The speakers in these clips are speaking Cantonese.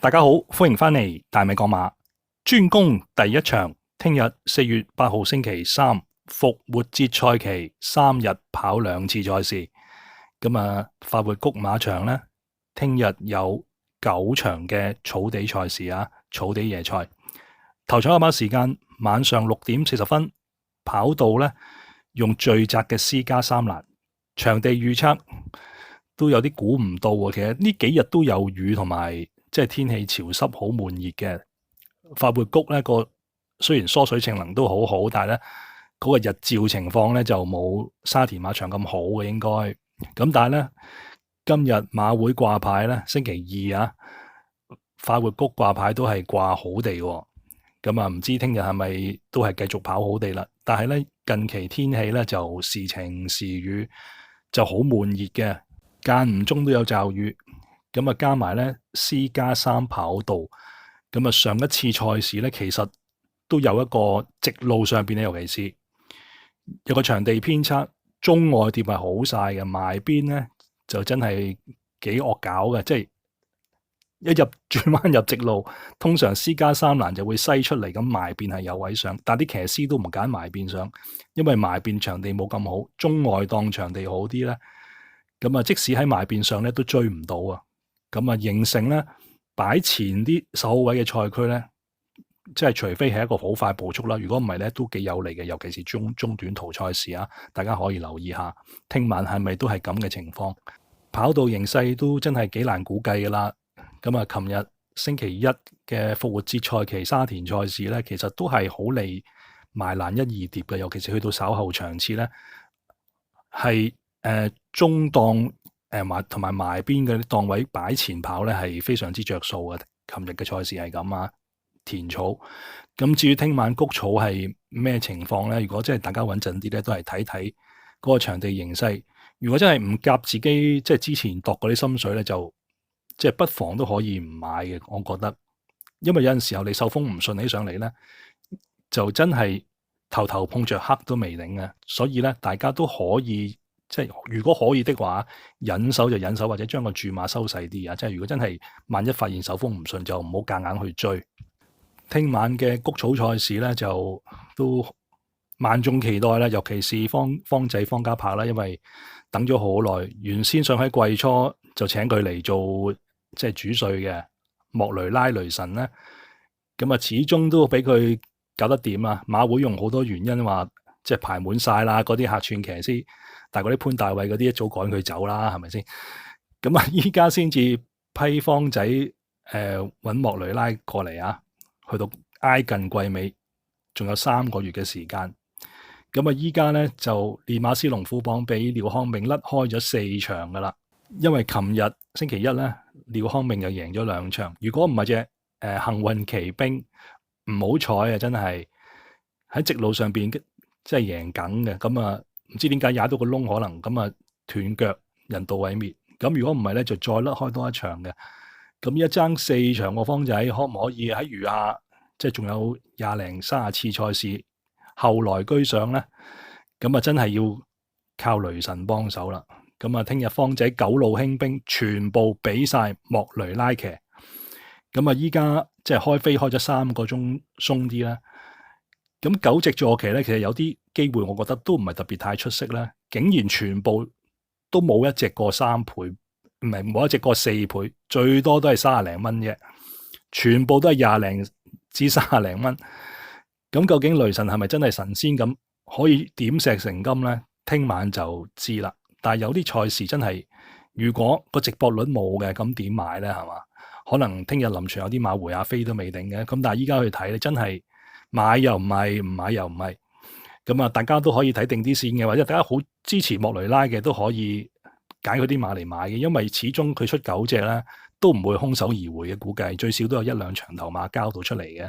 大家好，歡迎翻嚟大米講馬專攻第一場，聽日4月8號星期三復活節賽期3日跑2次賽事。快活谷馬場呢，聽日有9場嘅草地賽事啊，草地夜賽。頭場馬時間晚上6點40分，跑道呢，用最窄嘅 C+3欄，場地預測都有啲估唔到喎。其實呢幾日都有雨同埋。即係天氣潮濕，好悶熱嘅。快活谷咧個雖然疏水性能都好好，但係咧嗰個日照情況咧就冇沙田馬場咁好嘅應該。咁但係咧今日馬會掛牌咧，星期二啊，快活谷掛牌都係掛好地喎。咁啊唔知聽日係咪都係繼續跑好地啦？但係咧近期天氣咧就時晴時雨，就好悶熱嘅，間唔中都有驟雨。咁啊，加埋咧 C+3 跑道，咁啊上一次賽事咧，其實都有一個直路上邊咧，尤其是有個場地偏差，中外碟係好晒嘅，埋邊咧就真係幾惡搞嘅，即係一入轉彎入直路，通常 C+3 欄就會西出嚟，咁埋邊係有位上，但啲騎師都唔揀埋邊上，因為埋邊場地冇咁好，中外檔場地好啲咧，咁啊即使喺埋邊上咧都追唔到啊！咁啊，形成咧擺前啲首位嘅賽區咧，即係除非係一個好快步速啦，如果唔係咧都幾有利嘅，尤其是中短途賽事啊，大家可以留意下，聽晚係咪都係咁嘅情況？跑道形勢都真係幾難估計噶啦。咁啊，琴日星期一嘅復活節賽期沙田賽事咧，其實都係好利埋欄1、2碟嘅，尤其是去到稍後場次咧，係中檔。同埋埋邊嘅啲檔位擺前跑咧係非常之着數嘅。琴日嘅賽事係咁啊，田草。咁至於聽晚谷草係咩情況咧？如果真係大家穩陣啲咧，都係睇睇嗰個場地形勢。如果真係唔夾自己，即係之前度嗰啲心水咧，就即係不妨都可以唔買嘅。我覺得，因為有陣時候你受風唔順起上嚟咧，就真係頭頭碰着黑都未定嘅。所以咧，大家都可以。即係如果可以的話，忍手就忍手，或者將個注碼收細啲啊！即係如果真係萬一發現手風唔順，就唔好夾硬去追。聽晚嘅谷草賽事咧，就都萬眾期待啦，尤其是方仔方家柏啦，因為等咗好耐，原先想喺季初就請佢嚟做即係主帥嘅莫雷拉雷神咧，咁啊始終都俾佢搞得掂啊！馬會用好多原因話即係排滿晒啦，嗰啲客串騎師。但係嗰啲潘大衛嗰啲一早趕佢走啦，係咪先？咁啊，依家先至批方仔揾莫雷拉過嚟啊，去到挨近季尾，仲有3個月嘅時間。咁啊，依家咧就練馬師龍虎榜俾廖康明甩開咗4場噶啦，因為琴日星期一咧，廖康明又贏咗2場。如果唔係隻幸運奇兵唔好彩啊，真係喺直路上邊即係贏緊嘅。咁啊〜唔知點解踩到個窿，可能咁啊斷腳，人道毀滅。咁如果唔係咧，就再甩開多一場嘅。咁一爭4場個方仔，可唔可以喺餘下即係仲有20零30次賽事後來居上咧？咁啊真係要靠雷神幫手啦。咁啊，聽日方仔9路輕兵全部俾晒莫雷拉騎。咁啊，依家即係開飛開咗3個鐘鬆啲啦。咁9隻坐騎咧，其實有啲機會，我覺得都唔係特別太出色啦。竟然全部都冇一隻過3倍，唔係冇一隻過4倍，最多都係30零蚊啫。全部都係20零至30零蚊。咁究竟雷神係咪真係神仙咁可以點石成金咧？聽晚就知啦。但係有啲賽事真係，如果個直播率冇嘅，咁點買咧？係嘛？可能聽日臨場有啲馬回下飛都未定嘅。咁但係依家去睇咧，真係。買又唔係，唔買又唔係，咁啊，大家都可以睇定啲線嘅，或者大家好支持莫雷拉嘅都可以揀佢啲馬嚟買嘅，因為始終佢出9隻咧，都唔會空手而回嘅，估計最少都有1、2場頭馬交到出嚟嘅，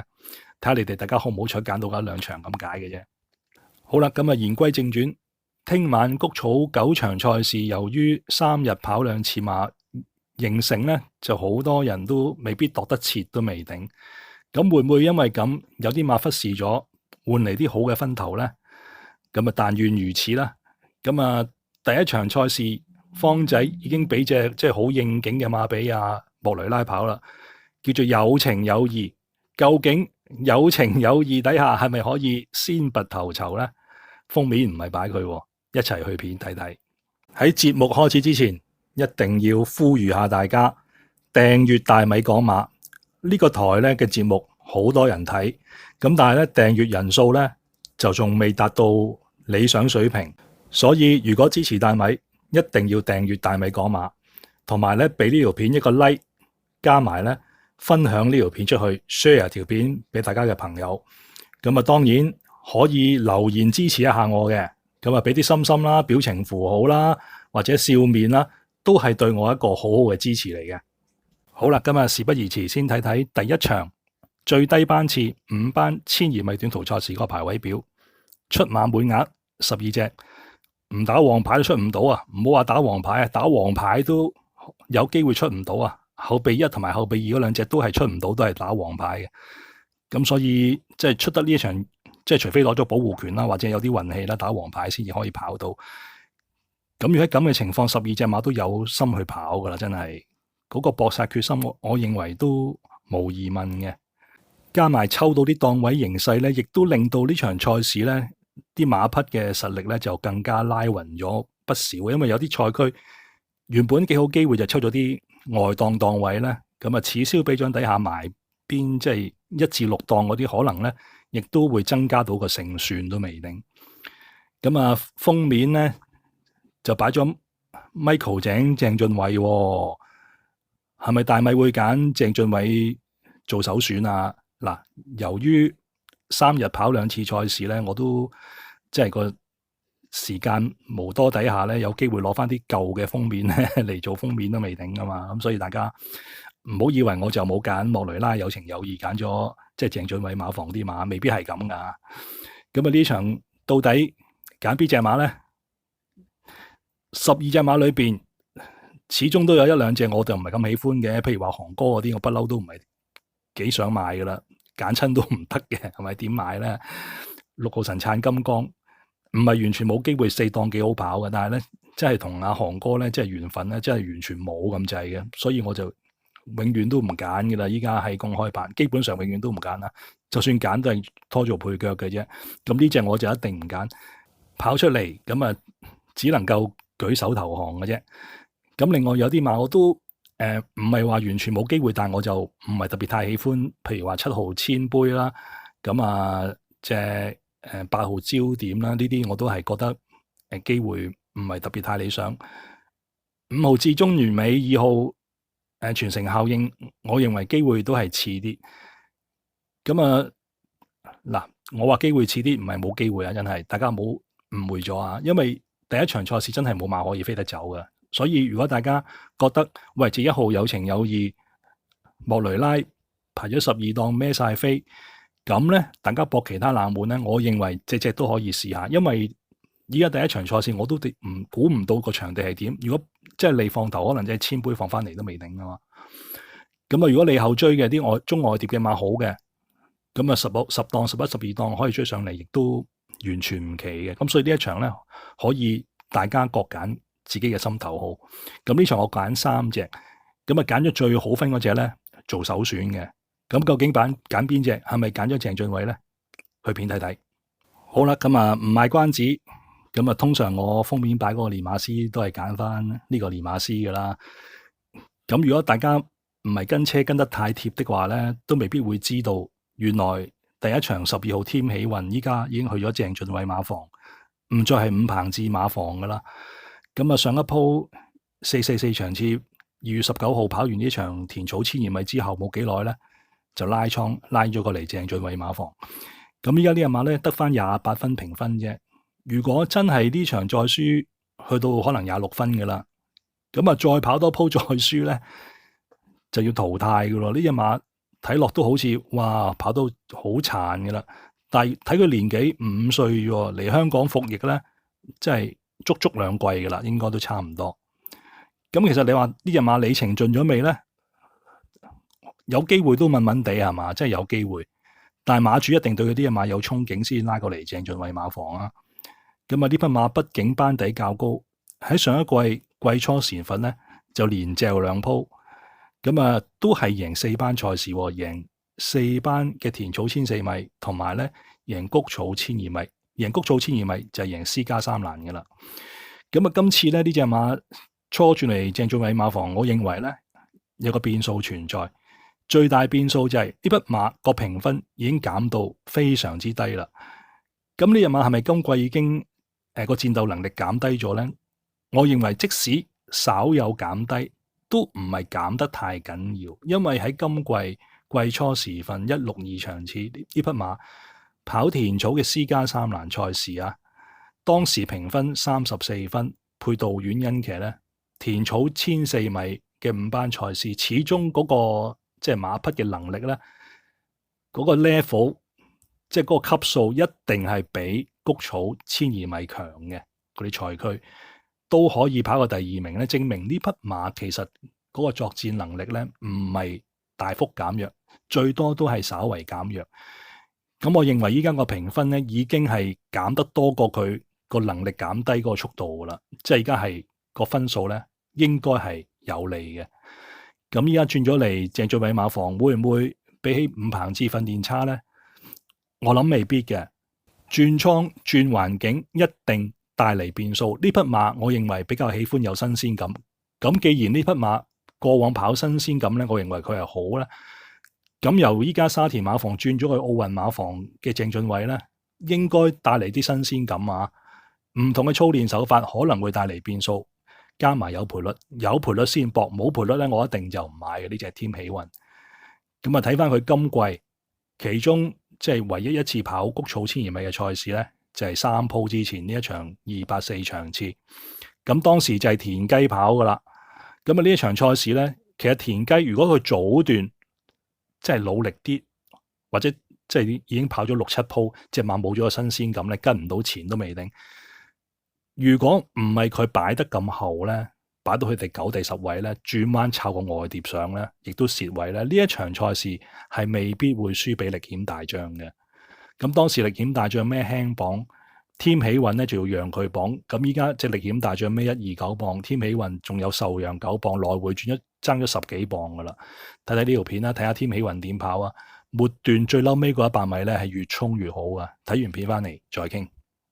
睇下你哋大家好唔好彩揀到1、2場咁解嘅啫。好啦，咁啊言歸正傳，聽晚谷草9場賽事，由於3日跑2次馬，形成咧就好多人都未必度得切都未定。咁會唔會因為咁有啲馬忽視咗，換嚟啲好嘅分頭咧？咁啊，但願如此啦。咁啊，第一場賽事，方仔已經俾隻即係好應景嘅馬俾阿莫雷拉跑啦。叫做有情有義。究竟有情有義底下係咪可以先拔頭籌呢？封面唔係擺佢，一齊去片睇睇。喺節目開始之前，一定要呼籲下大家訂閱大米講馬呢個台咧嘅節目，好多人睇，咁但係咧訂閱人數咧就仲未達到理想水平，所以如果支持大米，一定要訂閱大米講馬，同埋咧俾呢條片一個 like， 加埋咧分享呢條片出去 ，share 條片俾大家嘅朋友。咁啊，當然可以留言支持一下我嘅，咁啊俾啲心心啦、表情符號啦，或者笑面啦，都係對我一個好好嘅支持嚟嘅。好啦，今日事不宜遲，先睇睇第一場最低班次5班1000米短途賽事嗰個排位表，出馬滿額12隻，唔打黃牌都出唔到啊！唔好話打黃牌啊，打黃牌都有機會出唔到啊！後備1同埋後備2嗰兩隻都係出唔到，都係打黃牌嘅。咁所以即係出得呢一場，即係除非攞咗保護權啦，或者有啲運氣啦，打黃牌先至可以跑到。咁如果咁嘅情況，12隻馬都有心去跑噶啦，真係嗰個搏殺決心，我認為都無疑問嘅。加埋抽到啲檔位形勢咧，亦都令到呢場賽事咧啲馬匹嘅實力咧就更加拉勻咗不少。因為有啲賽區原本幾好機會就抽咗啲外檔位咧，咁啊此消彼長底下埋邊即係1至6檔嗰啲，可能咧亦都會增加到個勝算都未定。咁啊封面咧就擺咗 Michael 井鄭俊偉，係咪大米會揀鄭俊偉做首選啊？嗱，由於3日跑2次賽事咧，我都即係個時間無多底下咧，有機會攞翻啲舊嘅封面咧嚟做封面都未定噶嘛，咁所以大家唔好以為我就冇揀莫雷拉有情有義揀咗即係鄭俊偉馬房啲馬，未必係咁噶。咁啊呢場到底揀邊隻馬咧？12隻馬裏邊，始終都有1-2隻我就唔係咁喜歡嘅，譬如話韓哥嗰啲，我不嬲都唔係幾想買噶啦，揀親都唔得嘅，係咪點買咧？6號神燦金剛唔係完全冇機會4檔幾好跑嘅，但係咧真係同阿韓哥咧，即係緣分咧，真係完全冇咁滯嘅，所以我就永遠都唔揀嘅啦。依家係公開版，基本上永遠都唔揀啦。就算揀都係拖做配腳嘅啫。咁呢隻我就一定唔揀，跑出嚟咁啊，只能夠舉手投降嘅啫。咁另外有啲馬我都唔係話完全冇機會，但我就唔係特別太喜歡，譬如話7號千杯啦，咁啊隻8號焦點啦，呢啲我都係覺得機會唔係特別太理想。5號至中完美，2號傳承效應，我認為機會都係次啲。咁啊嗱，我話機會次啲唔係冇機會啊，真係大家唔好誤會咗啊，因為第一場賽事真係冇馬可以飛得走嘅。所以如果大家覺得喂，隻1號有情有義，莫雷拉排咗12檔孭晒飛，咁咧大家搏其他冷門咧，我認為隻都可以試下，因為依家第一場賽事我都估唔到個場地係點。如果即係你放頭，可能即係千杯放翻嚟都未定噶嘛。咁啊，如果你後追嘅啲中外碟嘅馬好嘅，咁啊10檔、11、12檔可以追上嚟，亦都完全唔奇嘅。咁所以呢一場咧，可以大家各揀自己嘅心頭好。咁呢場我揀3隻，咁啊揀咗最好分嗰隻咧做首選嘅。咁究竟揀邊隻？係咪揀咗鄭俊偉咧？去片睇睇。好啦，咁啊唔賣關子，咁啊通常我封面擺嗰個練馬師都係揀翻呢個練馬師噶啦。咁如果大家唔係跟車跟得太貼的話咧，都未必會知道原來第一場12號添喜運依家已經去咗鄭俊偉馬房，唔再係伍鵬志馬房噶啦。咁啊，上一鋪444場次2月19號跑完呢場田草1000米之後冇幾耐咧，就拉倉拉咗過嚟鄭俊偉馬房。咁依家呢隻馬咧得翻28分評分啫。如果真係呢場再輸，去到可能26分噶啦，咁啊再跑多鋪再輸咧，就要淘汰噶咯。呢隻馬睇落都好似哇跑到好殘噶啦，但係睇佢年紀5歲喎，嚟香港服役咧，真係足2季噶啦，應該都差唔多。咁其實你話呢隻馬里程盡咗未咧？有機會都問問地係嘛，真係有機會。但係馬主一定對佢啲隻馬有憧憬先拉過嚟鄭俊偉馬房啊。咁啊呢匹馬畢竟班底較高，喺上一季季初時份咧就連嚼2鋪。咁啊都係贏4班賽事，贏4班嘅田草1400米，同埋咧贏谷草1200米。贏谷草1200米就係贏私家3欄嘅啦。咁啊今次咧呢隻馬初轉嚟鄭俊偉馬房，我認為咧有個變數存在。最大變數就係呢匹馬個評分已經減到非常之低啦。咁呢隻馬係咪今季已經個戰鬥能力減低咗呢？我認為即使稍有減低，都唔係減得太緊要，因為喺今季季初時分162場次呢匹馬跑田草嘅私家3欄賽事啊，當時評分34分，配杜苑恩騎呢，田草1400米嘅5班賽事，始終嗰個即係馬匹嘅能力咧，嗰個 level 即係嗰個級數一定係比谷草1200米強嘅嗰啲賽區，都可以跑過第2名咧，證明呢匹馬其實嗰個作戰能力咧唔係大幅減弱，最多都係稍為減弱。咁我認為依家個評分咧已經係減得多過佢個能力減低嗰個速度噶啦，即係而家係個分數咧應該係有利嘅。咁依家轉咗嚟鄭俊偉馬房，會唔會比起伍鵬志訓練差呢？我諗未必嘅。轉倉轉環境一定帶嚟變數。呢匹馬我認為比較喜歡有新鮮感。咁既然呢匹馬過往跑新鮮感呢，我認為佢係好啦。咁由依家沙田馬房轉咗去奧運馬房嘅鄭俊偉呢，應該帶嚟啲新鮮感啊！唔同嘅操練手法可能會帶嚟變數。加埋有賠率，有賠率先搏，冇賠率咧，我一定就唔買嘅呢隻添喜運。咁啊，睇翻佢今季其中即係唯一一次跑谷草1200米嘅賽事咧，就係3鋪之前呢一場284場次。咁當時就係田雞跑噶啦。咁啊呢一場賽事咧，其實田雞如果佢早段即係努力啲，或者即係已經跑咗6-7鋪，隻馬冇咗個新鮮感咧，跟唔到前都未定。如果唔係佢擺得咁後咧，擺到佢第9、第10位咧，轉彎抄個外碟上咧，亦都蝕位咧。呢一場賽事係未必會輸俾力險大將嘅。咁當時力險大將孭輕磅，添喜運咧就要讓佢磅。咁依家即係力險大將孭129磅，添喜運仲有受讓9磅，來回轉爭咗10幾磅噶啦。睇睇呢條片啦，睇下添喜運點跑啊！末段最嬲尾嗰100米咧係越衝越好啊！睇完片翻嚟再傾。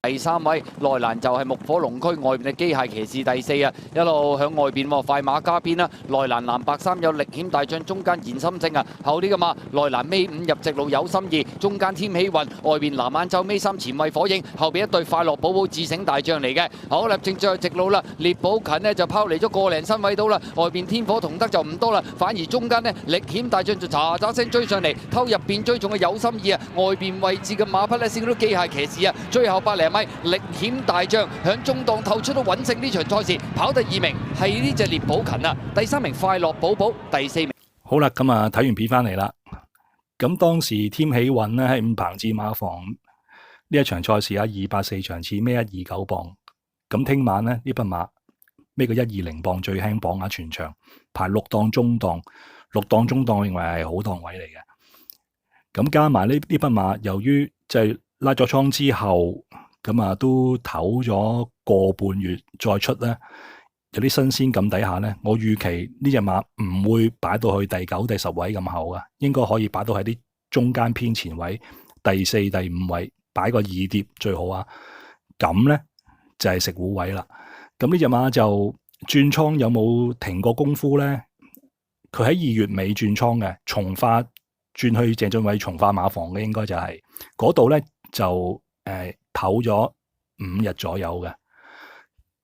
第3位內欄就係木火龍區外邊嘅機械騎士第4啊，一路向外邊快馬加鞭啦。內欄藍白衫有力險大將，中間言心正啊，後啲嘅馬內欄尾5入直路有心意，中間添喜運，外邊藍眼罩尾3前衛火影，後邊一對快樂寶寶自醒大將嚟嘅。好啦，正在直路啦，列寶勤呢就拋離咗個零身位到啦，外邊天火同德就唔多啦，反而中間呢力險大將就喳喳聲追上嚟，偷入邊追仲嘅有心意啊，外邊位置嘅馬匹呢先到機械騎士啊，最後百零米力險大將響中檔透出到穩勝呢場賽事，跑第2名係呢隻列寶勤啊，第3名快樂寶寶，第4名。好啦，咁啊睇完片翻嚟啦。咁當時添喜運咧喺伍鵬志馬房呢一場賽事啊，284場次孭129磅。咁聽晚咧呢匹馬孭個120磅最輕磅啊，全場排6檔中檔，6檔中檔我認為係好檔位嚟嘅。咁加埋呢匹馬，由於就係拉咗倉之後。咁啊，都唞咗個半月再出咧，有啲新鮮感底下咧，我預期呢隻馬唔會擺到去第9、第10位咁後啊，應該可以擺到喺啲中間偏前位，第4、第5位，擺個2碟最好啊。咁咧就係食糊位啦。咁呢隻馬就轉倉有冇停過功夫咧？佢喺2月尾轉倉嘅，從化轉去鄭俊偉從化馬房嘅，應該就係嗰度咧就唞咗5日左右嘅，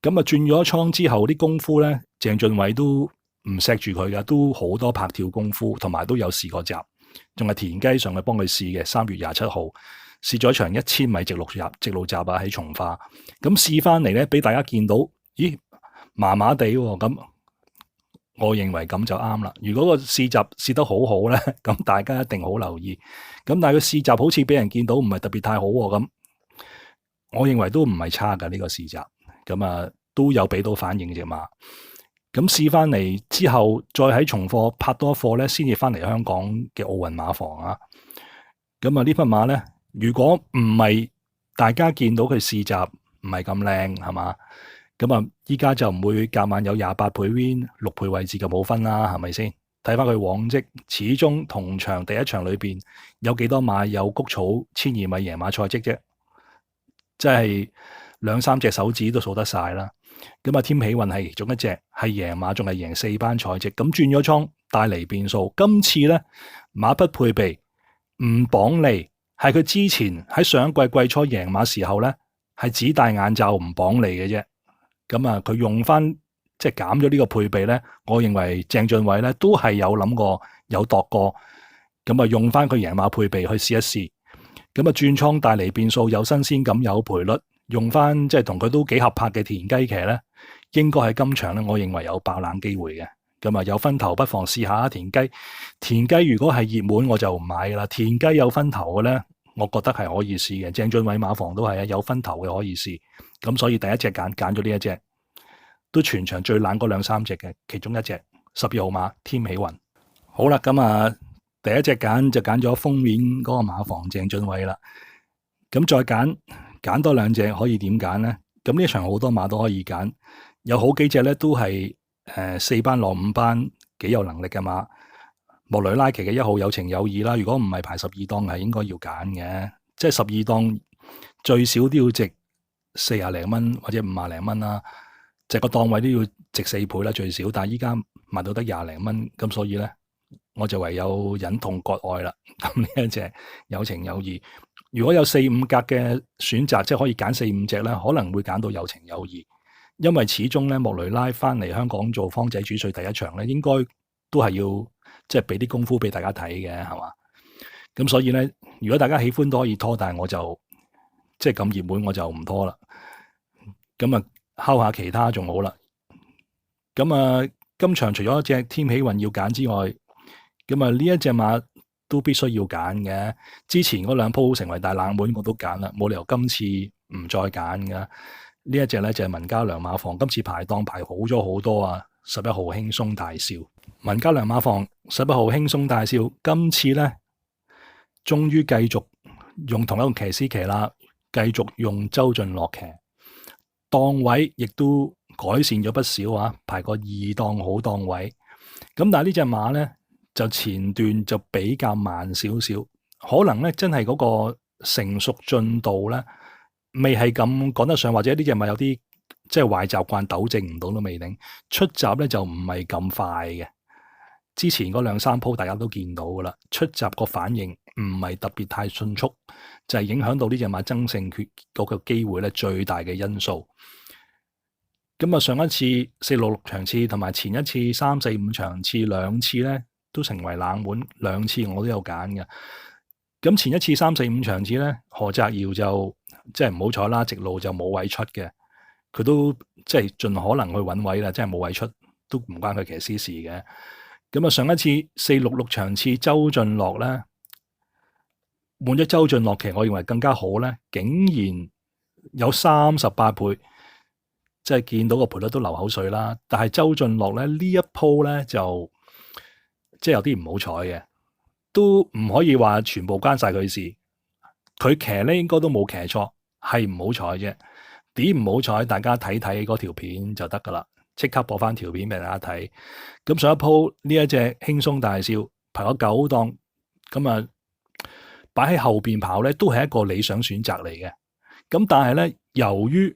咁啊轉咗倉之後啲功夫咧，鄭俊偉都唔錫住佢嘅，都好多拍跳功夫，同埋都有試過閘，仲係田雞上去幫佢試嘅。3月27號試咗場1000米直路閘啊，喺從化，咁試翻嚟咧，俾大家見到，咦，麻麻地喎，咁我認為咁就啱啦。如果個試閘試得好好咧，咁大家一定好留意。咁但係個試閘好似俾人見到唔係特別太好喎，咁。我認為都唔係差㗎呢個試閘，咁啊都有俾到反應隻馬。咁試翻嚟之後，再喺重貨拍多貨咧，先至翻嚟香港嘅奧運馬房啊。咁啊呢匹馬咧，如果唔係大家見到佢試閘唔係咁靚，係嘛？咁啊依家就唔會夾硬有28倍 win 6倍位置嘅冇分啦，係咪先？睇翻佢往績，始終同場第一場裏邊有幾多馬有谷草千二米贏馬賽績啫，即係兩三隻手指都數得晒啦。咁啊，添喜運係其中一隻係贏馬，仲係贏4班賽績，咁轉咗倉帶嚟變數。今次咧馬不配備，唔綁脷，係佢之前喺上一季季初贏馬時候咧係只戴眼罩唔綁脷嘅啫。咁啊，佢用翻即係減咗呢個配備咧，我認為鄭俊偉咧都係有諗過有度過，咁啊用翻佢贏馬配備去試一試。咁啊轉倉帶嚟變數，有新鮮感，有賠率。用翻即係同佢都幾合拍嘅田雞騎咧，應該喺今場咧，我認為有爆冷機會嘅。咁啊有分頭，不妨試下田雞。田雞如果係熱門，我就唔買噶啦。田雞有分頭嘅咧，我覺得係可以試嘅。鄭俊偉馬房都係啊，有分頭嘅可以試。咁所以第一隻揀咗呢一隻，都全場最冷嗰兩三隻嘅其中一隻，12號馬添喜運。好啦，咁啊第一隻揀就揀咗封面嗰個馬房鄭俊偉啦。咁再揀多兩隻可以點揀咧？咁呢場好多馬都可以揀，有好幾隻咧都係4班落5班幾有能力嘅馬。莫雷拉奇嘅1號有情有義啦，如果唔係排12檔係應該要揀嘅，即係12檔最少都要值40零蚊或者50零蚊啦，即係個檔位都要值4倍啦最少，但係依家賣到得20零蚊，咁所以咧我就唯有忍痛割愛啦。咁呢一隻有情有義。如果有4、5格嘅選擇，即係可以揀4、5隻咧，可能會揀到有情有義，因為始終咧莫雷拉翻嚟香港做方仔主帥第一場咧，應該都係要即係俾啲功夫俾大家睇嘅，係嘛？咁所以咧，如果大家喜歡都可以拖，但係我就即係咁熱門我就唔拖啦。咁啊，敲下其他仲好啦。咁啊，今場除咗一隻添喜運要揀之外，咁啊呢一隻馬都必須要揀嘅。之前嗰兩鋪成為大冷門我都揀啦，冇理由今次唔再揀噶。呢一隻咧就係文家良馬房，今次排檔排好咗好多啊！11號輕鬆大笑，文家良馬房11號輕鬆大笑，今次咧終於繼續用同一個騎師騎啦，繼續用周俊樂騎，檔位亦都改善咗不少啊，排個2檔好檔位。咁但係呢隻馬咧就前段就比較慢少少，可能咧真係嗰個成熟進度咧未係咁講得上，或者呢隻馬有啲即係壞習慣糾正唔到都未定。出閘咧就唔係咁快嘅，之前嗰2、3鋪大家都見到噶啦，出閘個反應唔係特別太迅速，就係影響到呢隻馬爭勝決嗰個機會咧最大嘅因素。咁啊，上一次466場次同埋前一次3、4、5場次兩次咧都成為冷門，2次我都有揀嘅。咁前一次3、4、5場次咧，何澤堯就即係唔好彩啦，直路就冇位出嘅，佢都即係盡可能去揾位啦，即係冇位出都唔關佢騎師事嘅。咁啊，上一次466場次周俊樂咧，換咗周俊樂騎，我認為更加好咧，竟然有38倍。即係見到個賠率都流口水啦，但係周俊樂咧呢一鋪咧就即係有啲唔好彩嘅，都唔可以話全部關晒佢事。佢騎咧應該都冇騎錯，係唔好彩啫。點唔好彩？大家睇睇嗰條片就得噶啦，即刻播翻條片俾大家睇。咁上一鋪呢一隻輕鬆大笑排咗9檔，咁啊擺喺後邊跑咧都係一個理想選擇嚟嘅。咁但係咧由於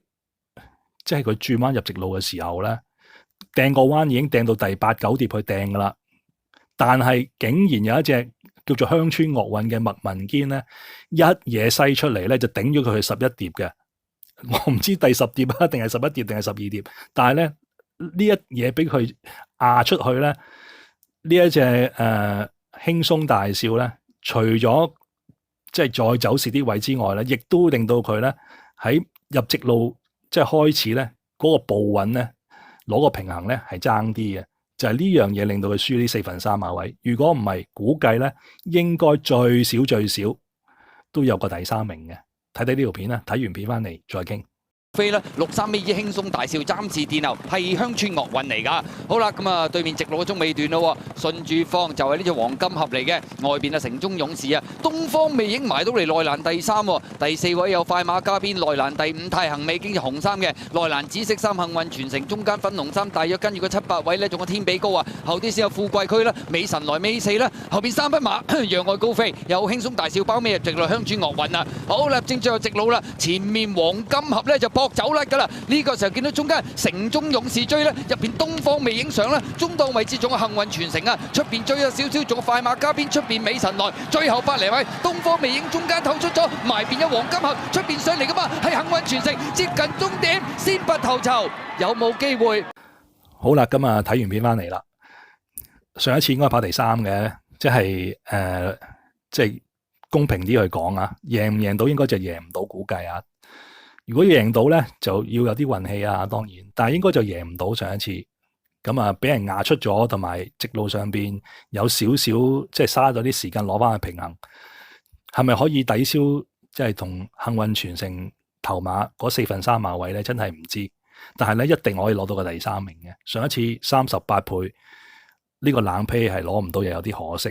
即係佢轉彎入直路嘅時候咧，掟個彎已經掟到第8、9碟去掟噶啦，但係竟然有一隻叫做鄉村樂韻嘅麥文堅咧，一嘢西出嚟咧就頂咗佢去11碟嘅。我唔知第10碟啊，定係11碟，定係12碟，但係咧呢一嘢俾佢壓出去咧，呢一隻輕鬆大笑咧，除咗即係再走蝕啲位之外咧，亦都令到佢咧喺入直路。即係開始咧，嗰個步穩咧，攞個平衡咧係爭啲嘅，就係呢樣嘢令到佢輸呢4分3馬位。如果唔係，估計咧應該最少都有個第3名嘅。睇睇呢條片啦，睇完片翻嚟再傾。飛啦，63尾以輕鬆大笑，暫時墊後係鄉村樂韻嚟㗎。好啦，咁啊對面直路嘅中尾段咯，順住方就係呢隻黃金盒嚟嘅，外邊啊城中勇士啊，東方魅影埋到嚟內欄第3喎，第4位有快馬加鞭，內欄第5太行美經就紅衫嘅，內欄紫色衫幸運傳承，中間粉紅衫大約跟住個7、8位呢，仲有天比高啊，後啲先有富貴區啦，美神來尾4啦，後邊3匹馬讓愛高飛，有輕鬆大笑包尾入直路鄉村樂韻啊。好啦，正最後直路啦，前面黃金盒呢就搏走甩㗎啦，呢個時候見到中間城中勇士追咧，入邊東方未影相啦，中檔位置仲有幸運傳承啊，出邊追咗少少，仲有快馬加鞭，出邊美神來，最後百零位東方未影中間透出咗，埋邊有黃金盒，出邊上嚟噶嘛，係幸運傳承，接近終點先拔頭籌，有冇機會？好啦，咁啊睇完片翻嚟啦，上一次應該係跑第3嘅，即係公平啲去講啊，贏唔贏到應該就贏唔到，估計啊。如果要贏到咧，就要有啲運氣啊，當然，但係應該就贏唔到上一次，咁啊俾人壓出咗，同埋直路上邊有少少即係嘥咗啲時間攞翻去平衡，係咪可以抵消即係同幸運傳承頭馬嗰4分3馬位咧？真係唔知，但係咧一定可以攞到個第3名嘅。上一次38倍呢個冷胚係攞唔到，又有啲可惜。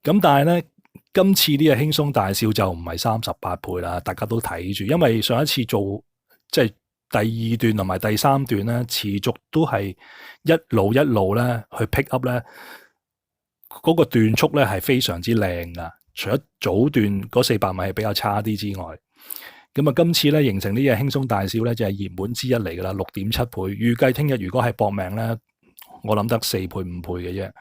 咁但係咧。今次呢個輕鬆大笑就唔係38倍啦，大家都睇住，因為上一次做即係第2段同埋第3段咧，持續都係一路咧去 pick up 咧，嗰個段速咧係非常之靚噶。除咗早段嗰400米係比較差啲之外，咁啊今次咧形成呢個輕鬆大笑咧就係熱門之一嚟噶啦，6.7倍。預計聽日如果係搏命咧，我諗得4倍5倍嘅啫。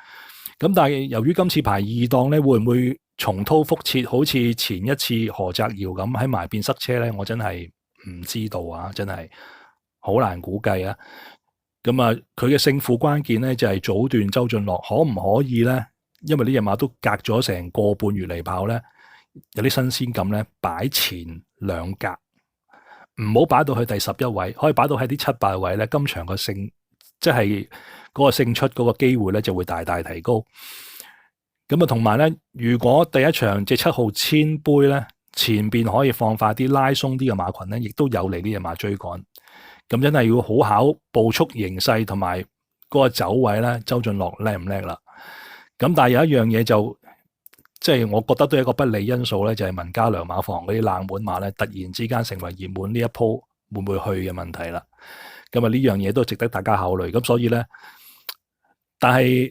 咁但係由於今次排2檔咧，會唔會重蹈覆轍，好似前一次何澤堯咁喺埋邊塞車咧？我真係唔知道啊，真係好難估計啊。咁啊，佢嘅勝負關鍵咧就係早段周俊樂可唔可以咧？因為呢隻馬都隔咗成個半月嚟跑咧，有啲新鮮感咧，擺前2格，唔好擺到去第11位，可以擺到喺啲7、8位咧。今場個勝即係嗰個勝出嗰個機會咧就會大大提高。咁啊，同埋咧，如果第一場隻7號千杯咧，前邊可以放快啲拉鬆啲嘅馬群咧，亦都有利呢隻馬追趕。咁真係要好考步速形勢同埋嗰個走位咧，周俊樂叻唔叻啦？咁但係有一樣嘢就即係我覺得都係一個不利因素咧，就係文家良馬房嗰啲冷門馬咧，突然之間成為熱門，呢一鋪會唔會去嘅問題啦？咁啊，呢樣嘢都值得大家考慮。咁所以咧，但係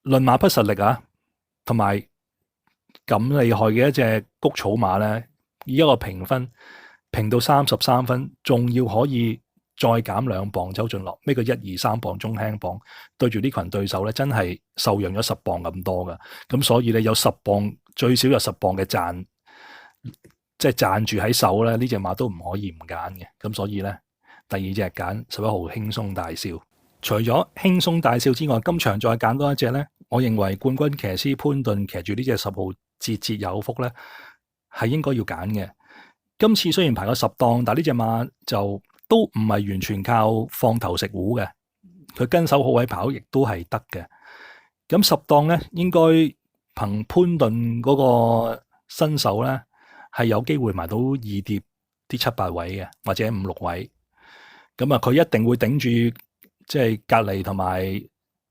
論馬匹實力啊，同埋咁厲害嘅一隻谷草馬咧，以一個評分評到33分，仲要可以再減2磅周俊樂，呢個1、2、3磅中輕磅，對住呢群對手咧，真係受讓咗10磅咁多噶。咁所以咧，有10磅最少有10磅嘅賺，即係賺住喺手咧，呢隻馬都唔可以唔揀嘅。咁所以咧，第2隻揀11號輕鬆大笑。除咗輕鬆大笑之外，今場再揀多一隻咧，我認為冠軍騎師潘頓騎住呢隻10號節節有福咧，係應該要揀嘅。今次雖然排咗10檔，但係呢隻馬就都唔係完全靠放頭食糊嘅，佢跟手好位跑亦都係得嘅。咁10檔咧，應該憑潘頓嗰個身手咧，係有機會埋到2碟啲7、8位嘅，或者5、6位。咁啊，佢一定會頂住。即係隔離同埋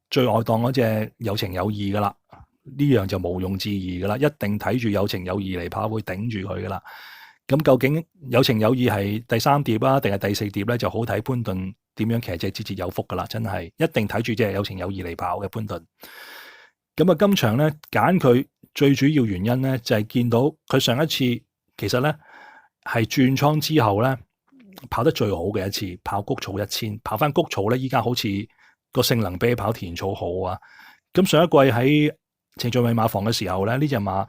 最外檔嗰隻有情有義噶啦，呢樣就毋庸置疑噶啦，一定睇住有情有義嚟跑，會頂住佢噶啦。咁究竟有情有義係第3碟啊，定係第4碟咧？就好睇潘頓點樣騎隻節節有福噶啦，真係一定睇住隻有情有義嚟跑嘅潘頓。咁啊，今場咧揀佢最主要原因咧，就係見到佢上一次其實咧係轉倉之後咧。跑得最好嘅一次，跑谷草1000，跑翻谷草咧，依家好似個性能比跑田草好啊！咁上一季喺程俊偉馬房嘅時候咧，呢隻馬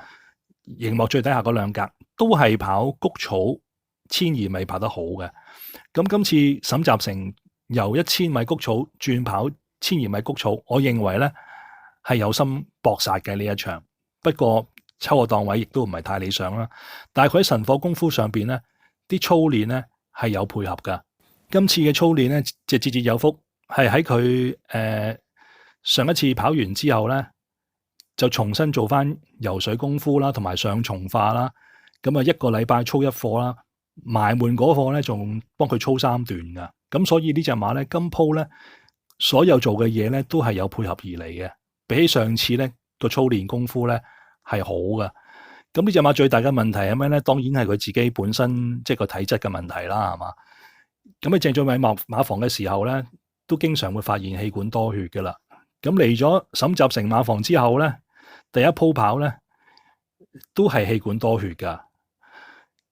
熒幕最底下嗰2格都係跑谷草1000米跑得好嘅。咁今次沈集成由1000米谷草轉跑1000米谷草，我認為咧係有心搏殺嘅呢一場。不過抽個檔位亦都唔係太理想啦。但係佢喺神火功夫上邊咧，啲操練咧。係有配合噶，今次嘅操練咧，節節有福，係喺佢上一次跑完之後咧，就重新做翻游水功夫啦，同埋上從化啦，咁啊1個禮拜操1課啦，埋門嗰課咧仲幫佢操3段㗎。咁所以呢隻馬咧今鋪咧所有做嘅嘢咧都係有配合而嚟嘅，比起上次咧個操練功夫咧係好㗎。咁呢隻馬最大嘅問題係咩咧？當然係佢自己本身即係個體質嘅問題啦，係嘛？咁喺鄭俊偉馬房嘅時候咧，都經常會發現氣管多血㗎啦。咁嚟咗沈集成馬房之後咧，第一鋪跑咧都係氣管多血㗎。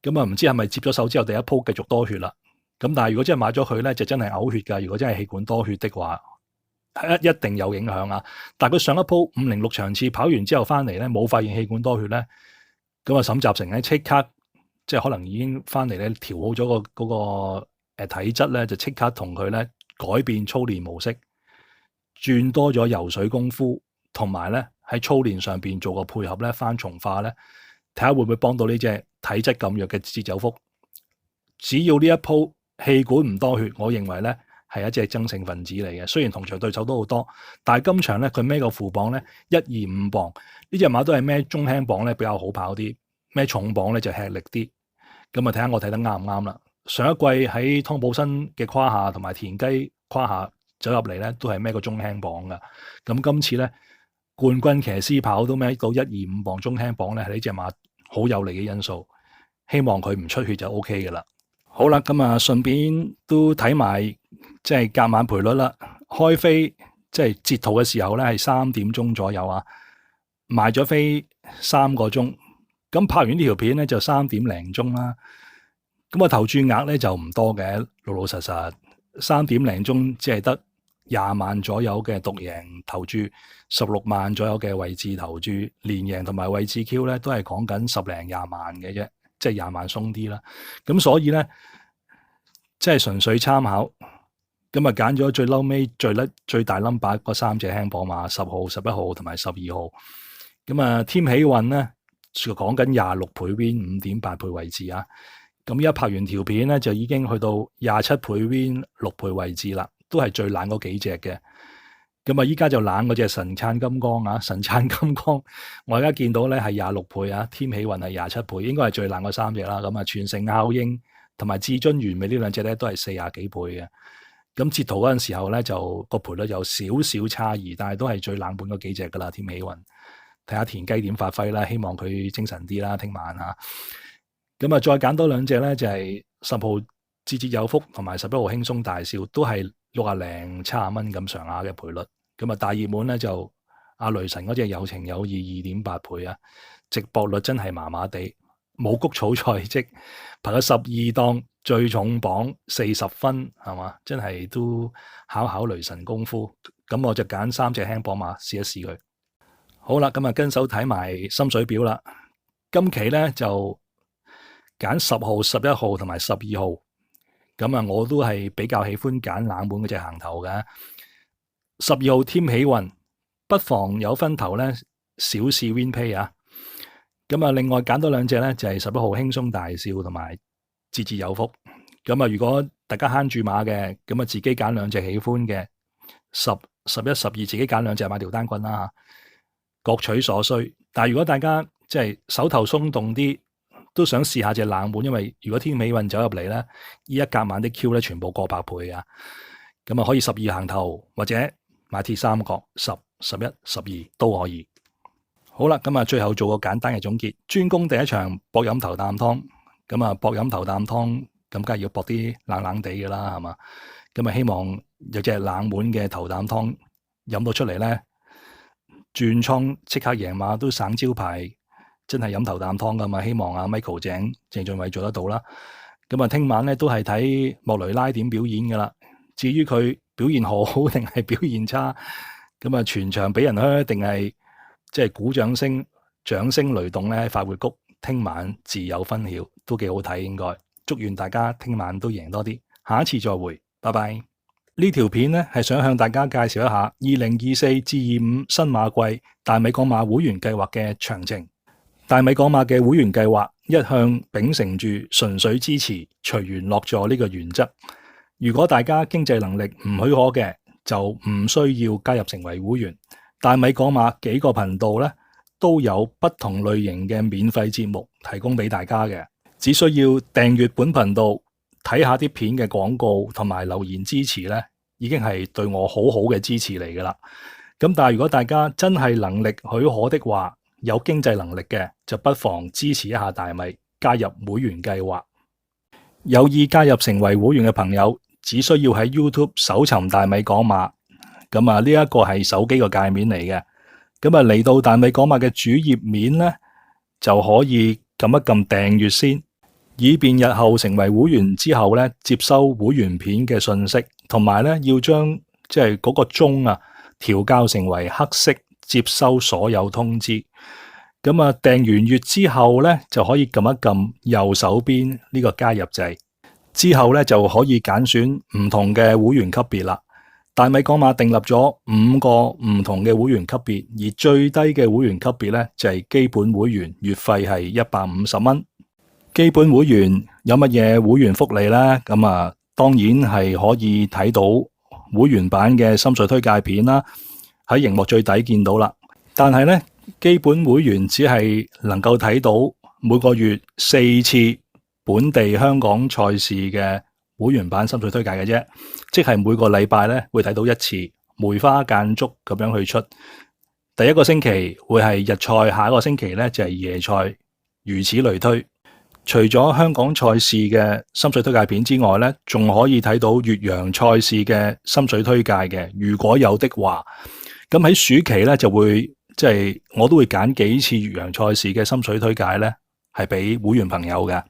咁啊，唔知係咪接咗手之後第一鋪繼續多血啦？咁但係如果真係買咗佢咧，就真係嘔血㗎。如果真係氣管多血的話，一定有影響啊！但係佢上一鋪506場次跑完之後翻嚟咧，冇發現氣管多血咧。咁啊，沈集成咧即刻即係可能已經翻嚟咧調好咗嗰個體質咧，就即刻同佢咧改變操練模式，轉多咗游水功夫，同埋咧喺操練上邊做個配合咧，翻從化咧，睇下會唔會幫到呢隻體質咁弱嘅節走福。只要呢一鋪氣管唔多血，我認為咧係一隻爭勝分子嚟嘅。雖然同場對手都好多，但係今場咧佢孭個副磅咧125磅。呢隻馬都係孭中輕磅咧比較好跑啲，孭重磅咧就吃力啲。咁啊睇下我睇得啱唔啱啦。上一季喺湯寶新嘅胯下同埋田雞胯下走入嚟咧，都係孭個中輕磅噶。咁今次咧冠軍騎師跑都孭到125磅中輕磅咧，係呢隻馬好有利嘅因素。希望佢唔出血就 OK 噶啦。好啦，咁啊順便都睇埋即係隔晚賠率啦。開飛即係截圖嘅時候咧係3點鐘左右啊。賣咗飛3個鐘，咁拍完呢條片咧就3點零鐘啦。咁啊投注額咧就唔多嘅，老老實實3點零鐘只係得20萬左右嘅獨贏投注，16萬左右嘅位置投注，連贏同埋位置 Q 咧都係講緊10零20萬嘅啫，即係20萬鬆啲啦。咁所以咧即係純粹參考，咁啊揀咗最嬲尾最大 number 嗰3隻輕磅馬，10號、11號同埋12號。咁啊，添喜運咧，講緊26倍 win 5.8倍位置啊！咁一拍完條片咧，就已經去到27倍 win 6倍位置啦，都係最冷嗰幾隻嘅。咁啊，依家就冷嗰隻神燦金剛啊！神燦金剛，我而家見到咧係26倍啊，添喜運係27倍，應該係最冷嗰3隻啦。咁啊，全城效應同埋至尊完美呢兩隻咧都係40幾倍嘅。咁截圖嗰陣時候咧，就個賠率有少少差異，但係都係最冷門嗰幾隻噶啦，添喜運。睇下田雞點發揮啦，希望佢精神啲啦，聽晚嚇。咁啊，再揀多兩隻咧，就係10號節節有福同埋11號輕鬆大笑，都係60零70蚊咁上下嘅賠率。咁啊，大熱門咧就阿雷神嗰隻有情有義2.8倍啊，直播率真係麻麻地，冇谷草賽績，排咗12檔，最重磅40分係嘛，真係都考雷神功夫。咁我就揀3隻輕磅馬試一試佢。好啦，咁啊跟手睇埋心水表啦。今期咧就揀10號、11號同埋12號。咁啊，我都係比較喜歡揀冷門嗰隻行頭嘅。12號添喜運，不妨有分頭咧，小試 win pay 啊。咁啊，另外揀多兩隻咧，就係11號輕鬆大笑同埋節節有福。咁啊，如果大家慳住馬嘅，咁啊自己揀兩隻喜歡嘅10、11、12，自己揀兩隻買條單棍啦嚇。各取所需，但係如果大家即係手頭鬆動啲，都想試下隻冷門，因為如果添喜運走入嚟咧，依一隔晚啲 Q 咧全部過百倍啊，咁啊可以12行頭或者買鐵三角10、11、12都可以。好啦，咁啊最後做個簡單嘅總結，專攻第一場搏飲頭啖湯，咁啊搏飲頭啖湯，咁梗係要搏啲冷冷地嘅啦，係嘛？咁啊希望有隻冷門嘅頭啖湯飲到出嚟咧。轉倉即刻贏馬都省招牌，真係飲頭啖湯噶嘛！希望阿 Michael 鄭俊偉做得到啦。咁啊，聽晚咧都係睇莫雷拉點表演噶啦。至於佢表現好定係表現差，咁啊全場俾人噓定係即係鼓掌聲、掌聲雷動咧喺快活谷，聽晚自有分曉，都幾好睇應該。祝願大家聽晚都贏多啲，下一次再會，拜拜。呢條片咧係想向大家介紹一下2024至25新馬季大米港馬會員計劃嘅詳情。大米港馬嘅會員計劃一向秉承住純粹支持、隨緣落座呢個原則。如果大家經濟能力唔許可嘅，就唔需要加入成為會員。大米港馬幾個頻道咧都有不同類型嘅免費節目提供俾大家嘅。只需要訂閱本頻道，睇下啲片嘅廣告同埋留言支持呢，已經係對我好好嘅支持嚟㗎啦。咁但係如果大家真係能力許可的話，有經濟能力嘅就不妨支持一下大米，加入會員計劃。有意加入成為會員嘅朋友，只需要喺 YouTube 搜尋大米講馬。咁啊，呢一個係手機個界面嚟嘅。咁啊，嚟到大米講馬嘅主頁面呢，就可以撳一撳訂閱先，以便日後成為會員之後呢，接收會員片嘅信息，同埋呢要將即係嗰個鐘啊調校成為黑色，接收所有通知。咁啊，訂完閱之後呢，就可以撳一撳右手邊呢個加入掣，之後呢，就可以揀選唔同嘅會員級別啦。大米講馬訂立咗5個唔同嘅會員級別，而最低嘅會員級別呢，就係基本會員，月費係150蚊。基本會員有乜嘢會員福利呢？咁啊，當然係可以睇到會員版嘅心水推介片啦，喺熒幕最底見到啦。但係呢，基本會員只係能夠睇到每個月4次本地香港賽事嘅會員版心水推介嘅啫，即係每個禮拜咧會睇到一次，梅花間竹咁樣去出。第一個星期會係日賽，下一個星期咧就係夜賽，如此類推。除咗香港賽事嘅心水推介片之外咧，仲可以睇到越洋賽事嘅心水推介嘅，如果有的話。咁喺暑期咧就會即係我都會揀幾次越洋賽事嘅心水推介咧，係俾會員朋友嘅。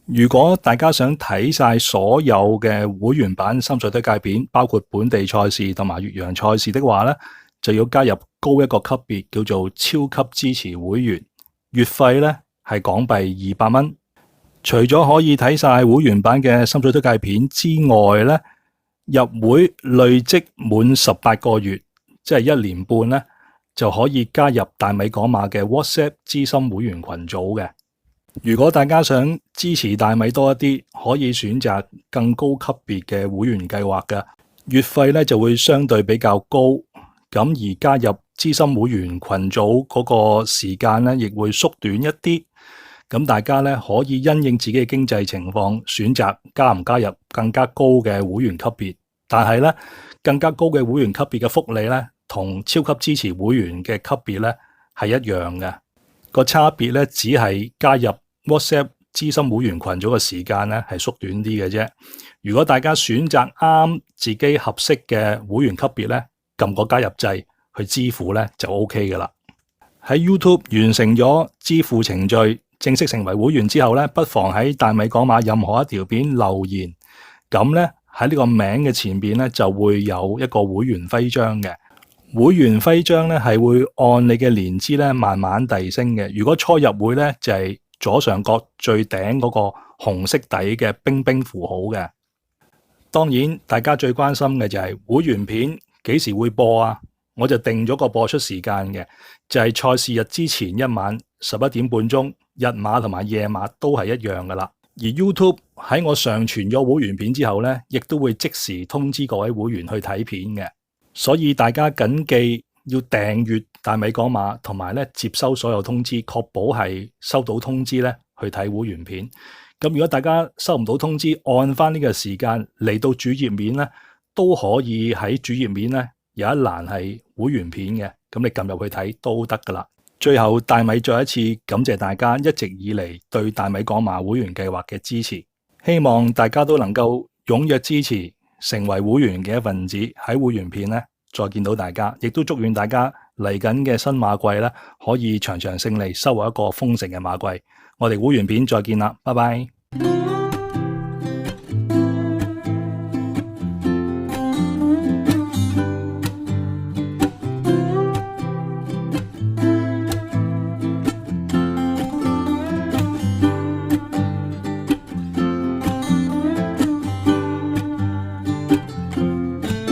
如果大家想睇晒所有嘅會員版心水推介片，包括本地賽事同埋越洋賽事的話咧，就要加入高一個級別，叫做超級支持會員，月費咧係港幣200蚊。除咗可以睇晒會員版嘅心水推介片之外咧，入會累積滿18個月，即係1年半咧，就可以加入大米講馬嘅 WhatsApp 資深會員群組嘅。如果大家想支持大米多一啲，可以選擇更高級別嘅會員計劃嘅，月費咧就會相對比較高。咁而加入資深會員群組嗰個時間咧，亦會縮短一啲。咁大家咧可以因應自己嘅經濟情況，選擇加唔加入更加高嘅會員級別。但係咧，更加高嘅會員級別嘅福利咧，同超級支持會員嘅級別咧係一樣嘅。個差別咧，只係加入 WhatsApp 資深會員群組嘅時間咧係縮短啲嘅啫。如果大家選擇啱自己合適嘅會員級別咧，撳個加入掣去支付咧就 OK 噶啦。喺 YouTube 完成咗支付程序，正式成為會員之後咧，不妨喺大米講馬任何一條片留言，咁咧喺呢個名嘅前邊咧就會有一個會員徽章嘅。會員徽章咧係會按你嘅年資咧慢慢遞升嘅。如果初入會咧就係左上角最頂嗰個紅色底嘅冰冰符號嘅。當然大家最關心嘅就係會員片幾時會播啊？我就定咗個播出時間嘅，就係賽事日之前一晚11點半鐘，日馬同埋夜馬都係一樣噶啦。而 YouTube 喺我上傳咗會員片之後咧，亦都會即時通知各位會員去睇片嘅。所以大家謹記要訂閱大米講馬，同埋咧接收所有通知，確保係收到通知咧去睇會員片。咁如果大家收唔到通知，按翻呢個時間嚟到主頁面咧，都可以喺主頁面咧有一欄係會員片嘅，咁你撳入去睇都得噶啦。最後大米再一次感謝大家一直以嚟對大米講馬會員計劃嘅支持，希望大家都能夠踴躍支持，成為會員嘅一份子。喺會員片咧再見到大家，亦都祝願大家嚟緊嘅新馬季咧可以場場勝利，收穫一個豐盛嘅馬季。我哋會員片再見啦，拜拜。